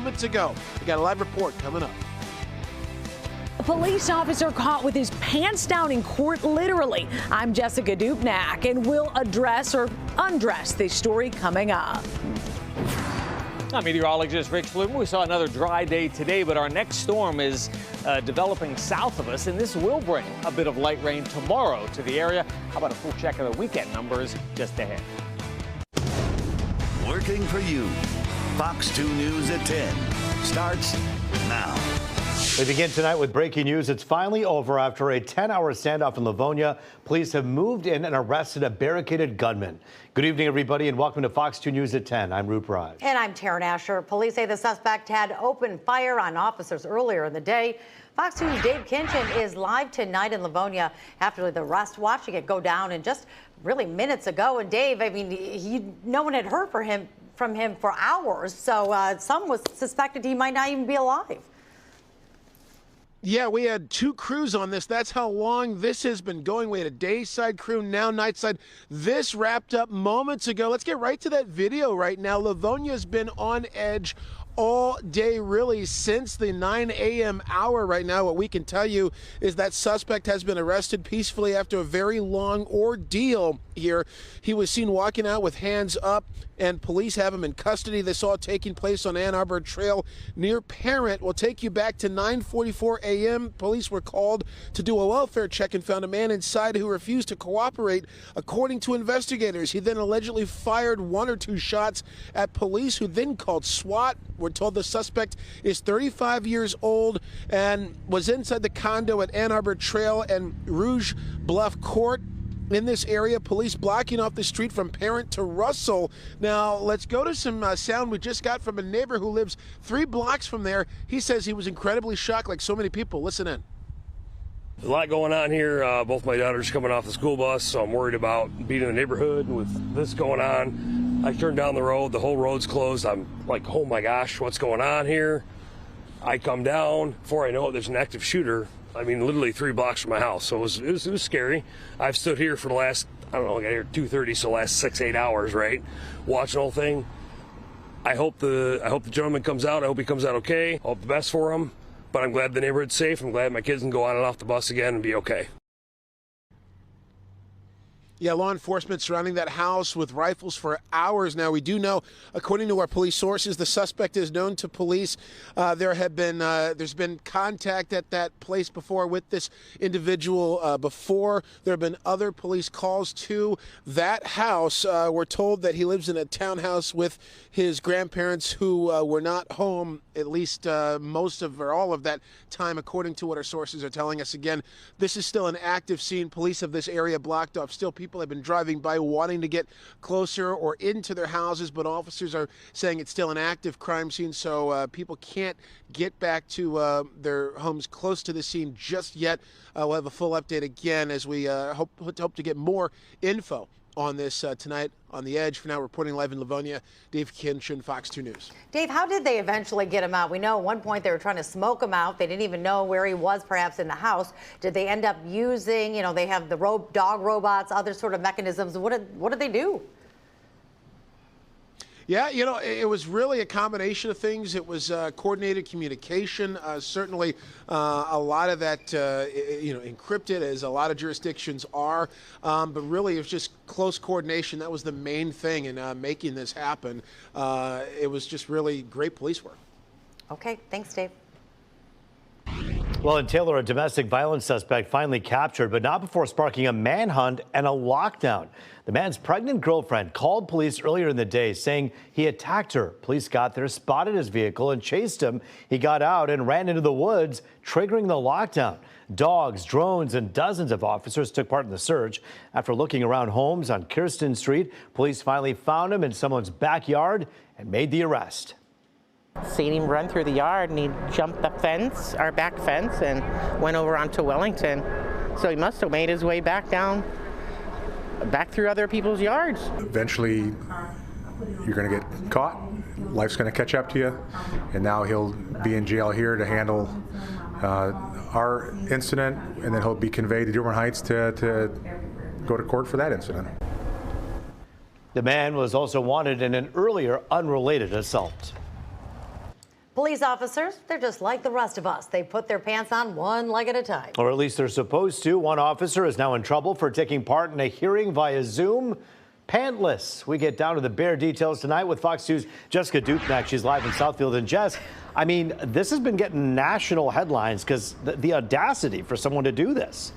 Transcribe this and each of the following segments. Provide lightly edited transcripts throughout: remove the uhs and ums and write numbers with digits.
moments ago. We got a live report coming up. A police officer caught with his pants down in court, literally. I'm Jessica Dupnack, and we'll address or undress this story coming up. I'm meteorologist Rick Bloom. We saw another dry day today, but our next storm is developing south of us, and this will bring a bit of light rain tomorrow to the area. How about a full check of the weekend numbers just ahead? Working for you. Fox 2 News at 10 starts now. We begin tonight with breaking news. It's finally over after a 10-hour standoff in Livonia. Police have moved in and arrested a barricaded gunman. Good evening, everybody, and welcome to Fox 2 News at 10. I'm Roop Raj. And I'm Taryn Asher. Police say the suspect had opened fire on officers earlier in the day. Fox 2's Dave Kinchin is live tonight in Livonia after the arrest, watching it go down and just really minutes ago. And Dave, I mean, no one had heard from him for hours, so some was suspected he might not even be alive. Yeah, we had 2 crews on this. That's how long this has been going. We had a day side crew, now night side. This wrapped up moments ago. Let's get right to that video right now. Livonia's been on edge all day, really, since the 9 a.m. hour right now. What we can tell you is that suspect has been arrested peacefully after a very long ordeal here. He was seen walking out with hands up, and police have him in custody. This all taking place on Ann Arbor Trail near Parent. We'll take you back to 9:44 a.m. Police were called to do a welfare check and found a man inside who refused to cooperate, according to investigators. He then allegedly fired 1 or 2 shots at police, who then called SWAT. We're told the suspect is 35 years old and was inside the condo at Ann Arbor Trail and Rouge Bluff Court. In this area, police blocking off the street from Parent to Russell. Now, let's go to some sound we just got from a neighbor who lives 3 blocks from there. He says he was incredibly shocked, like so many people. Listen in. There's a lot going on here. Both my daughters coming off the school bus, so I'm worried about being in the neighborhood with this going on. I turned down the road. The whole road's closed. I'm like, oh my gosh, what's going on here? I come down. Before I know it, there's an active shooter. I mean, literally 3 blocks from my house. So it was scary. I've stood here for the last, I don't know, I got here at 2:30, so the last 6-8 hours, right? Watching the whole thing. I hope the gentleman comes out. I hope he comes out okay. I hope the best for him. But I'm glad the neighborhood's safe. I'm glad my kids can go on and off the bus again and be okay. Yeah, law enforcement surrounding that house with rifles for hours now. We do know, according to our police sources, the suspect is known to police. There's been contact at that place before with this individual before. There have been other police calls to that house. We're told that he lives in a townhouse with his grandparents who were not home at least most of or all of that time, according to what our sources are telling us. Again, this is still an active scene. Police of this area blocked off. Still, people have been driving by wanting to get closer or into their houses, but officers are saying it's still an active crime scene, so people can't get back to their homes close to the scene just yet. We'll have a full update again as we hope to get more info on this tonight on The Edge. For now, reporting live in Livonia, Dave Kinchin, Fox 2 News. Dave, how did they eventually get him out? We know at one point they were trying to smoke him out. They didn't even know where he was, perhaps in the house. Did they end up using, they have the dog robots, other sort of mechanisms? What did they do? Yeah, it was really a combination of things. It was coordinated communication. Certainly, a lot of that, encrypted, as a lot of jurisdictions are. But really, it was just close coordination. That was the main thing in making this happen. It was just really great police work. Okay, thanks, Dave. Well, in Taylor, a domestic violence suspect finally captured, but not before sparking a manhunt and a lockdown. The man's pregnant girlfriend called police earlier in the day saying he attacked her. Police got there, spotted his vehicle and chased him. He got out and ran into the woods, triggering the lockdown. Dogs, drones, and dozens of officers took part in the search. After looking around homes on Kirsten Street, police finally found him in someone's backyard and made the arrest. Seen him run through the yard, and he jumped the fence, our back fence, and went over onto Wellington. So he must have made his way back through other people's yards. Eventually, you're going to get caught. Life's going to catch up to you, and now he'll be in jail here to handle our incident, and then he'll be conveyed to Dearborn Heights to go to court for that incident. The man was also wanted in an earlier unrelated assault. Police officers, they're just like the rest of us. They put their pants on one leg at a time. Or at least they're supposed to. One officer is now in trouble for taking part in a hearing via Zoom, pantless. We get down to the bare details tonight with Fox 2's Jessica Dupnack. She's live in Southfield. And Jess, I mean, this has been getting national headlines because the audacity for someone to do this.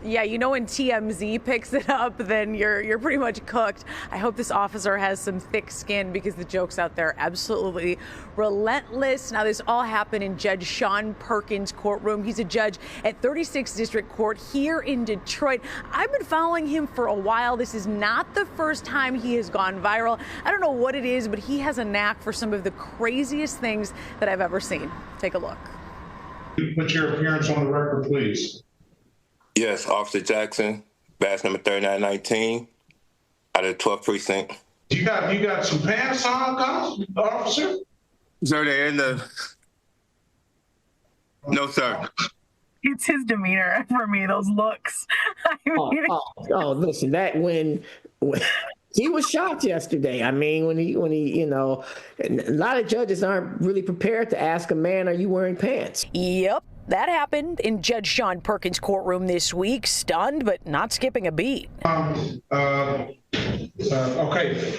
Yeah, you know, when TMZ picks it up, then you're pretty much cooked. I hope this officer has some thick skin because the jokes out there are absolutely relentless. Now, this all happened in Judge Sean Perkins' courtroom. He's a judge at 36th District Court here in Detroit. I've been following him for a while. This is not the first time he has gone viral. I don't know what it is, but he has a knack for some of the craziest things that I've ever seen. Take a look. Put your appearance on the record, please. Yes, Officer Jackson, badge number 3919, out of the 12th precinct. You got some pants on, officer? Sir, they're in the... No, sir. It's his demeanor for me, those looks. Listen, that when he was shocked yesterday. I mean, when he, you know, a lot of judges aren't really prepared to ask a man, "Are you wearing pants?" Yep. That happened in Judge Sean Perkins' courtroom this week. Stunned, but not skipping a beat. Okay,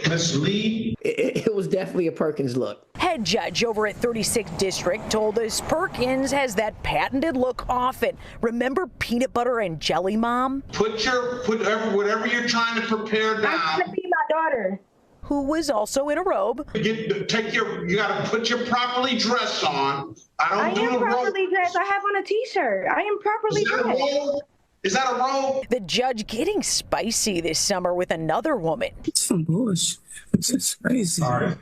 Miss Lee. It was definitely a Perkins look. Head judge over at 36th District told us Perkins has that patented look often. Remember Peanut Butter and Jelly Mom? Put whatever you're trying to prepare down. I'm going to be my daughter. Who was also in a robe. You got to put your properly dressed on. I am properly dressed. I have on a t-shirt. I am properly dressed. Is that a robe? The judge getting spicy this summer with another woman. It's some bullshit. It's just crazy. All right.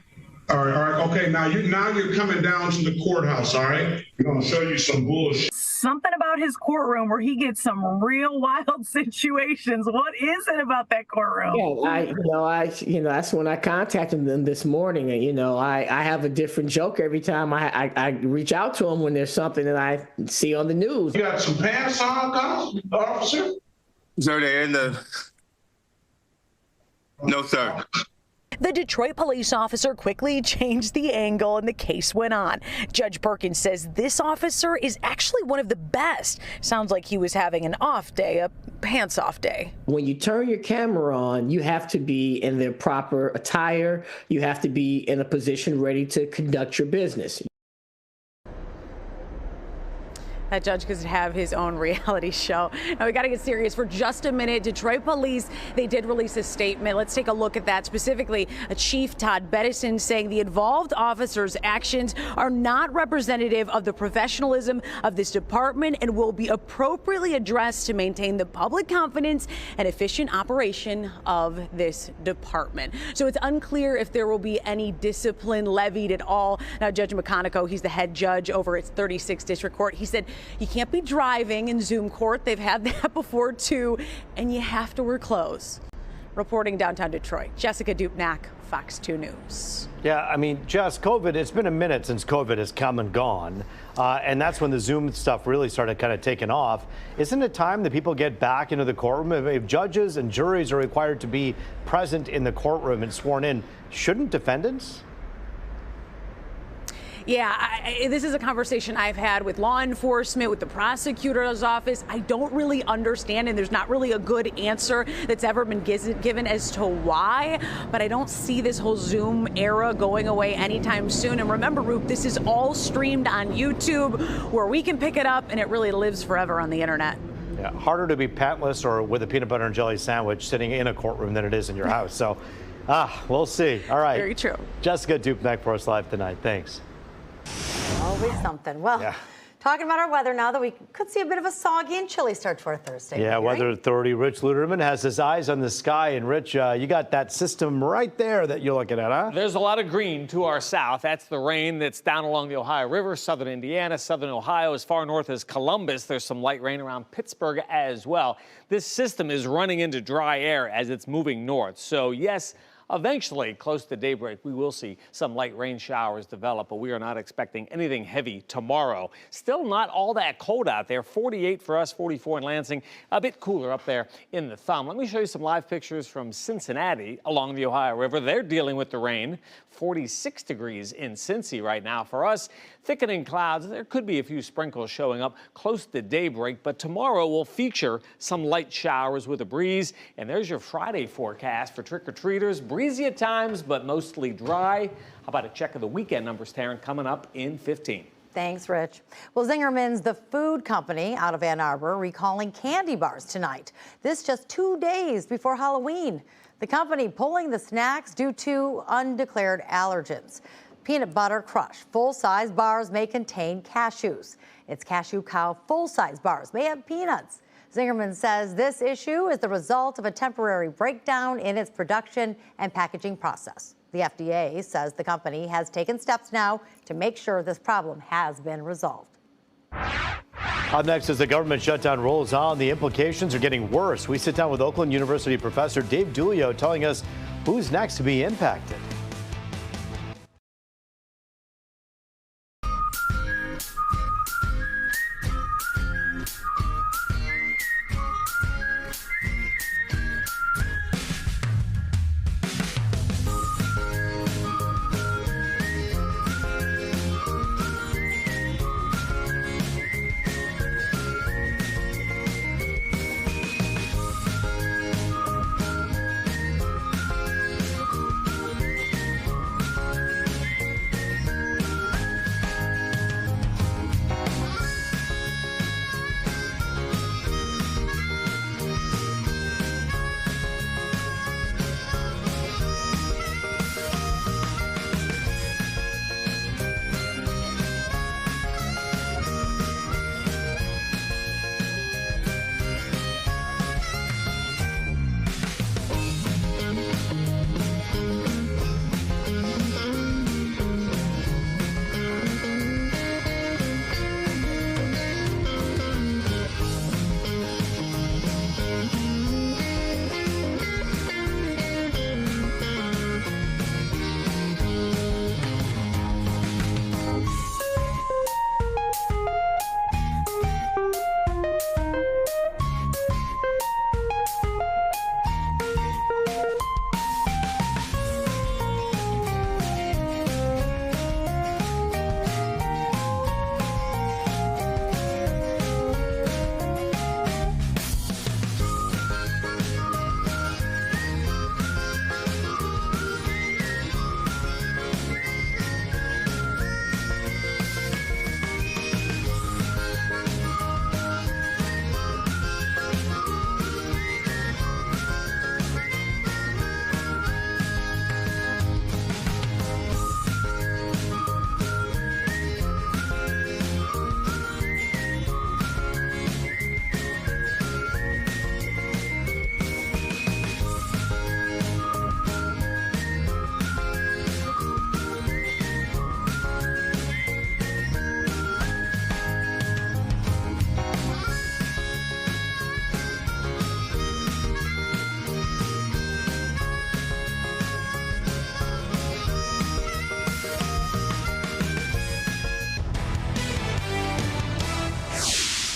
Okay, now you're coming down to the courthouse, all right? We're going to show you some bullshit. Something about his courtroom where he gets some real wild situations. What is it about that courtroom? Yeah, that's when I contacted them this morning, and I have a different joke every time I reach out to them when there's something that I see on the news. You got some pants on, officer? Sir, they're in the... No, sir. The Detroit police officer quickly changed the angle and the case went on. Judge Perkins says this officer is actually one of the best. Sounds like he was having an off day, a pants off day. When you turn your camera on, you have to be in the proper attire. You have to be in a position ready to conduct your business. That judge could have his own reality show. Now we got to get serious for just a minute. Detroit police, they did release a statement. Let's take a look at that. Specifically, Chief Todd Bettison saying the involved officers' actions are not representative of the professionalism of this department and will be appropriately addressed to maintain the public confidence and efficient operation of this department. So it's unclear if there will be any discipline levied at all. Now, Judge McConico, he's the head judge over at 36th District Court. He said, you can't be driving in Zoom court. They've had that before, too. And you have to wear clothes. Reporting downtown Detroit, Jessica Dupnack, Fox 2 News. Yeah, I mean, Jess, it's been a minute since COVID has come and gone. And that's when the Zoom stuff really started kind of taking off. Isn't it time that people get back into the courtroom? If judges and juries are required to be present in the courtroom and sworn in, shouldn't defendants? Yeah, this is a conversation I've had with law enforcement, with the prosecutor's office. I don't really understand, and there's not really a good answer that's ever been given as to why, but I don't see this whole Zoom era going away anytime soon. And remember, Roop, this is all streamed on YouTube where we can pick it up, and it really lives forever on the internet. Yeah, harder to be pantless or with a peanut butter and jelly sandwich sitting in a courtroom than it is in your house. So, we'll see. All right. Very true. Jessica Dupnack for us live tonight. Thanks. Always something. Well, yeah. Talking about our weather now that we could see a bit of a soggy and chilly start to our Thursday. Yeah, right? Weather Authority Rich Luderman has his eyes on the sky. And Rich, you got that system right there that you're looking at, huh? There's a lot of green to our south. That's the rain that's down along the Ohio River, southern Indiana, southern Ohio, as far north as Columbus. There's some light rain around Pittsburgh as well. This system is running into dry air as it's moving north. So, yes, Eventually, close to daybreak, we will see some light rain showers develop, but we are not expecting anything heavy tomorrow. Still not all that cold out there. 48 for us, 44 in Lansing. A bit cooler up there in the thumb. Let me show you some live pictures from Cincinnati along the Ohio River. They're dealing with the rain. 46 degrees in Cincy right now. For us, thickening clouds. There could be a few sprinkles showing up close to daybreak, but tomorrow will feature some light showers with a breeze. And there's your Friday forecast for trick-or-treaters. Breezy at times, but mostly dry. How about a check of the weekend numbers, Taryn, coming up in 15. Thanks, Rich. Well, Zingerman's, the food company out of Ann Arbor, recalling candy bars tonight. This just 2 days before Halloween. The company pulling the snacks due to undeclared allergens. Peanut Butter Crush full-size bars may contain cashews. Its Cashew Cow full-size bars may have peanuts. Zingerman says this issue is the result of a temporary breakdown in its production and packaging process. The FDA says the company has taken steps now to make sure this problem has been resolved. Up next, as the government shutdown rolls on, the implications are getting worse. We sit down with Oakland University professor Dave Dulio telling us who's next to be impacted.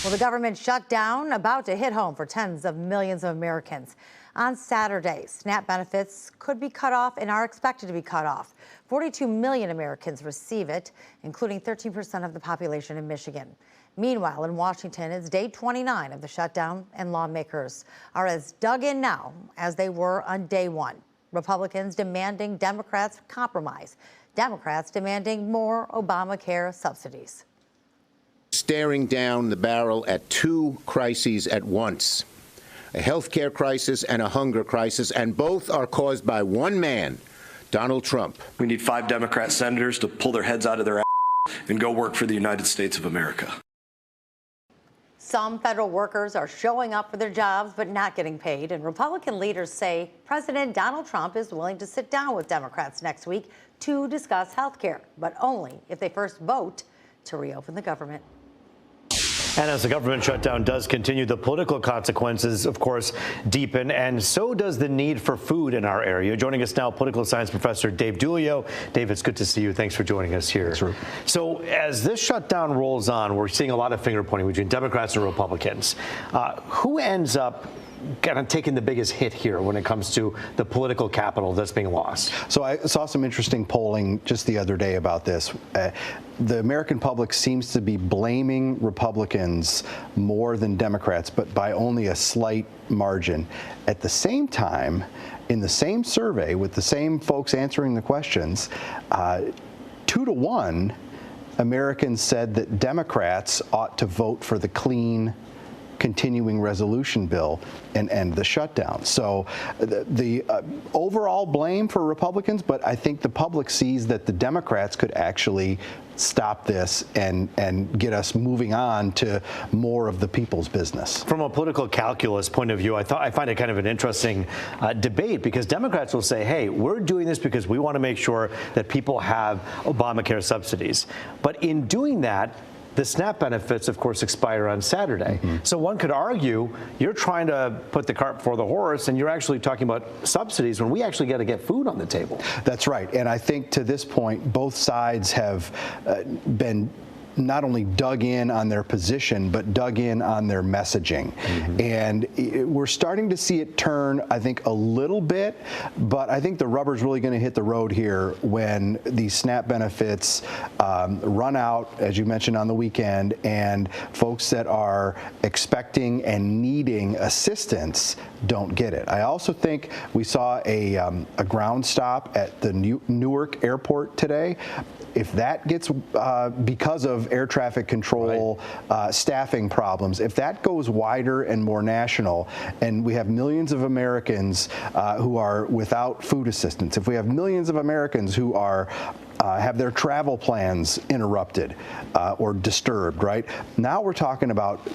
Well, the government shutdown about to hit home for tens of millions of Americans. On Saturday, SNAP benefits could be cut off and are expected to be cut off. 42 million Americans receive it, including 13% of the population in Michigan. Meanwhile, in Washington, it's day 29 of the shutdown, and lawmakers are as dug in now as they were on day one. Republicans demanding Democrats compromise. Democrats demanding more Obamacare subsidies. Staring down the barrel at two crises at once, a health care crisis and a hunger crisis, and both are caused by one man, Donald Trump. We need 5 Democrat senators to pull their heads out of their ass and go work for the United States of America. Some federal workers are showing up for their jobs but not getting paid, and Republican leaders say President Donald Trump is willing to sit down with Democrats next week to discuss health care, but only if they first vote to reopen the government. And as the government shutdown does continue, the political consequences, of course, deepen, and so does the need for food in our area. Joining us now, political science professor Dave Dulio. Dave, it's good to see you. Thanks for joining us here. So as this shutdown rolls on, we're seeing a lot of finger pointing between Democrats and Republicans. Who ends up kind of taking the biggest hit here when it comes to the political capital that's being lost? So I saw some interesting polling just the other day about this. The American public seems to be blaming Republicans more than Democrats, but by only a slight margin. At the same time, in the same survey with the same folks answering the questions, 2-to-1 Americans said that Democrats ought to vote for the clean continuing resolution bill and end the shutdown. So the overall blame for Republicans, but I think the public sees that the Democrats could actually stop this and get us moving on to more of the people's business. From a political calculus point of view, I find it kind of an interesting debate, because Democrats will say, hey, we're doing this because we want to make sure that people have Obamacare subsidies. But in doing that, the SNAP benefits, of course, expire on Saturday. So one could argue you're trying to put the cart before the horse, and you're actually talking about subsidies when we actually got to get food on the table. That's right. And I think to this point, both sides have been not only dug in on their position, but dug in on their messaging. And we're starting to see it turn, I think, a little bit, but I think the rubber's really going to hit the road here when these SNAP benefits run out, as you mentioned, on the weekend, and folks that are expecting and needing assistance don't get it. I also think we saw a ground stop at the Newark airport today. If that gets, because of air traffic control, staffing problems, if that goes wider and more national, and we have millions of Americans who are without food assistance, if we have millions of Americans who are have their travel plans interrupted or disturbed, right? Now we're talking about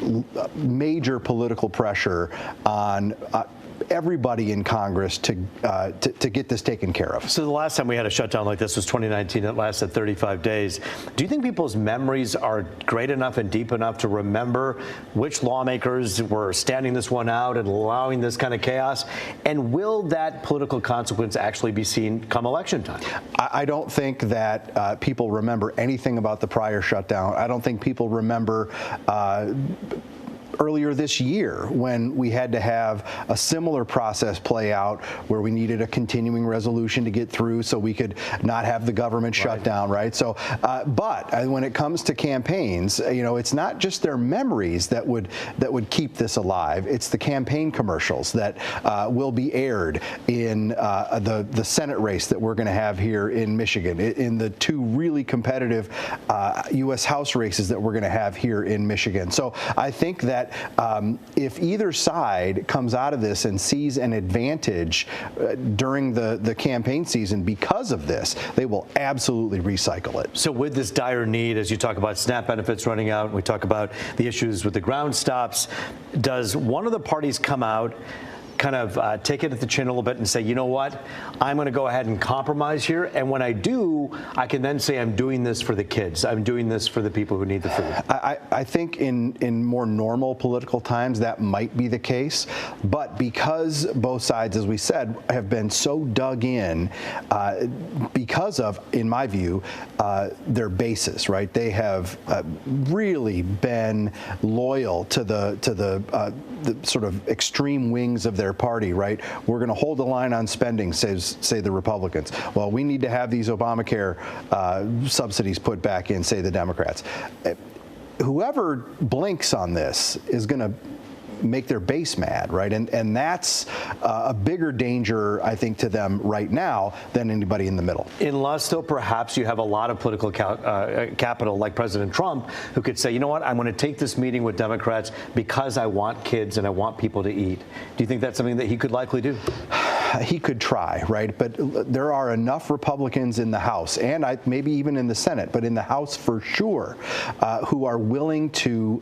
major political pressure on everybody in Congress to get this taken care of. So the last time we had a shutdown like this was 2019. It lasted 35 days. Do you think people's memories are great enough and deep enough to remember which lawmakers were standing this one out and allowing this kind of chaos? And will that political consequence actually be seen come election time? I don't think that people remember anything about the prior shutdown. I don't think people remember earlier this year when we had to have a similar process play out where we needed a continuing resolution to get through so we could not have the government shut down, right? So, but when it comes to campaigns, you know, it's not just their memories that would keep this alive. It's the campaign commercials that will be aired in the Senate race that we're going to have here in Michigan, in the two really competitive U.S. House races that we're going to have here in Michigan. So I think that if either side comes out of this and sees an advantage during the campaign season because of this, they will absolutely recycle it. So with this dire need, as you talk about SNAP benefits running out, we talk about the issues with the ground stops, does one of the parties come out, kind of take it at the chin a little bit and say, you know what, I'm going to go ahead and compromise here, and when I do, I can then say I'm doing this for the kids. I'm doing this for the people who need the food. I think in more normal political times that might be the case, but because both sides, as we said, have been so dug in because of, in my view, their bases, right? They have really been loyal to the sort of extreme wings of their party, right? We're going to hold the line on spending, say the Republicans. Well, we need to have these Obamacare subsidies put back in, say the Democrats. Whoever blinks on this is going to make their base mad, right? And that's a bigger danger, I think, to them right now than anybody in the middle. Unless, though, perhaps you have a lot of political capital like President Trump who could say, you know what, I'm going to take this meeting with Democrats because I want kids and I want people to eat. Do you think that's something that he could likely do? he could try, right? But there are enough Republicans in the House, and maybe even in the Senate, but in the House for sure, who are willing to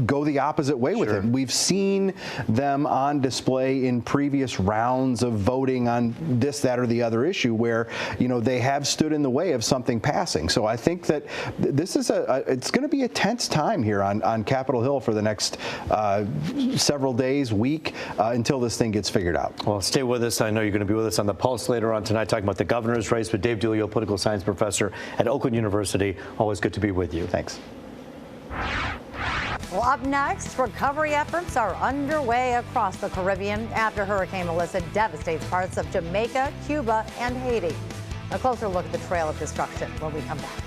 go the opposite way with him. We've seen them on display in previous rounds of voting on this, that, or the other issue where, you know, they have stood in the way of something passing. So I think that this is it's going to be a tense time here on Capitol Hill for the next several days, week, until this thing gets figured out. Well, stay with us. I know you're going to be with us on the Pulse later on tonight, talking about the governor's race with Dave Dulio, political science professor at Oakland University. Always good to be with you. Thanks. Well, up next, recovery efforts are underway across the Caribbean after Hurricane Melissa devastates parts of Jamaica, Cuba, and Haiti. A closer look at the trail of destruction when we come back.